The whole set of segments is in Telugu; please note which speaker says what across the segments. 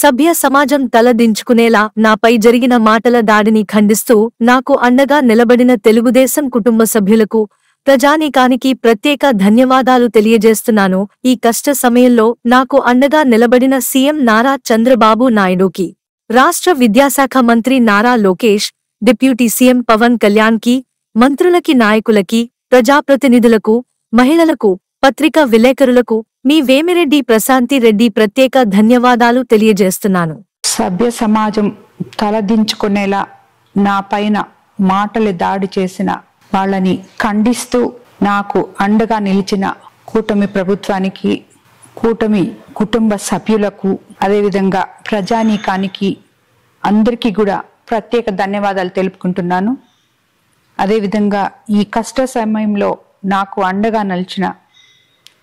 Speaker 1: సభ్య సమాజం తలదించుకునేలా నాపై జరిగిన మాటల దాడిని ఖండిస్తూ నాకు అండగా నిలబడిన తెలుగుదేశం కుటుంబ సభ్యులకు, ప్రజానీకానికి ప్రత్యేక ధన్యవాదాలు తెలియజేస్తున్నాను. ఈ కష్ట సమయంలో నాకు అండగా నిలబడిన సీఎం నారా చంద్రబాబు నాయుడుకి, రాష్ట్ర విద్యాశాఖ మంత్రి నారా లోకేష్, డిప్యూటీ సీఎం పవన్ కళ్యాణ్కి, మంత్రులకి, నాయకులకి, ప్రజాప్రతినిధులకు, మహిళలకు, పత్రికా విలేకరులకు, మీ వేమిరెడ్డి ప్రశాంతి రెడ్డి ప్రత్యేక ధన్యవాదాలు తెలియజేస్తున్నాను.
Speaker 2: సభ్య సమాజం తలదించుకునేలా నా పైన మాటలు దాడి చేసిన వాళ్ళని ఖండిస్తూ నాకు అండగా నిలిచిన కూటమి ప్రభుత్వానికి, కూటమి కుటుంబ సభ్యులకు, అదేవిధంగా ప్రజానీకానికి అందరికీ కూడా ప్రత్యేక ధన్యవాదాలు తెలుపుకుంటున్నాను. అదేవిధంగా ఈ కష్ట సమయంలో నాకు అండగా నిలిచిన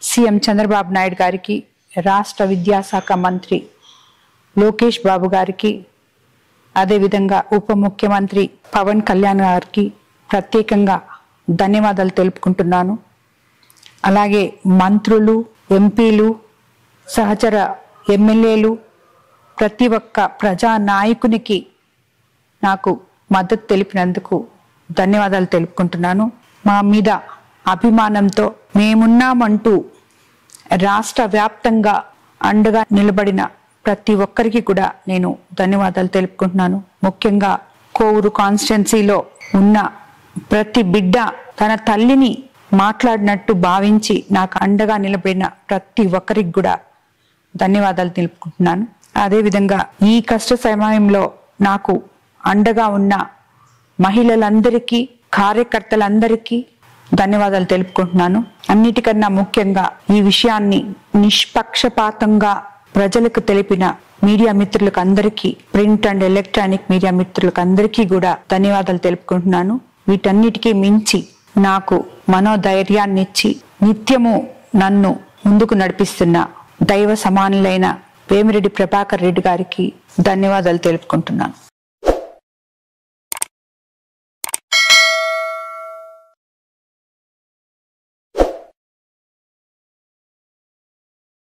Speaker 2: సీఎం చంద్రబాబు నాయుడు గారికి, రాష్ట్ర విద్యాశాఖ మంత్రి లోకేష్ బాబు గారికి, అదేవిధంగా ఉప ముఖ్యమంత్రి పవన్ కళ్యాణ్ గారికి ప్రత్యేకంగా ధన్యవాదాలు తెలుపుకుంటున్నాను. అలాగే మంత్రులు, ఎంపీలు, సహచర ఎమ్మెల్యేలు, ప్రతి ఒక్క ప్రజా నాయకునికి నాకు మద్దతు తెలిపినందుకు ధన్యవాదాలు తెలుపుకుంటున్నాను. మా మీద అభిమానంతో మేమున్నామంటూ రాష్ట్ర వ్యాప్తంగా అండగా నిలబడిన ప్రతి ఒక్కరికి కూడా నేను ధన్యవాదాలు తెలుపుకుంటున్నాను. ముఖ్యంగా కోవూరు కాన్స్టిట్యున్సీలో ఉన్న ప్రతి బిడ్డ తన తల్లిని మాట్లాడినట్టు భావించి నాకు అండగా నిలబడిన ప్రతి ఒక్కరికి కూడా ధన్యవాదాలు తెలుపుకుంటున్నాను. అదేవిధంగా ఈ కష్ట సమయంలో నాకు అండగా ఉన్న మహిళలందరికీ, కార్యకర్తలందరికీ ధన్యవాదాలు తెలుపుకుంటున్నాను. అన్నిటికన్నా ముఖ్యంగా ఈ విషయాన్ని నిష్పక్షపాతంగా ప్రజలకు తెలిపిన మీడియా మిత్రులకు అందరికీ, ప్రింట్ అండ్ ఎలక్ట్రానిక్ మీడియా మిత్రులకు అందరికీ కూడా ధన్యవాదాలు తెలుపుకుంటున్నాను. వీటన్నిటికీ మించి నాకు మనోధైర్యాన్నిచ్చి నిత్యము నన్ను ముందుకు నడిపిస్తున్న దైవ సమానులైన వేమిరెడ్డి ప్రభాకర్ రెడ్డి గారికి ధన్యవాదాలు తెలుపుకుంటున్నాను.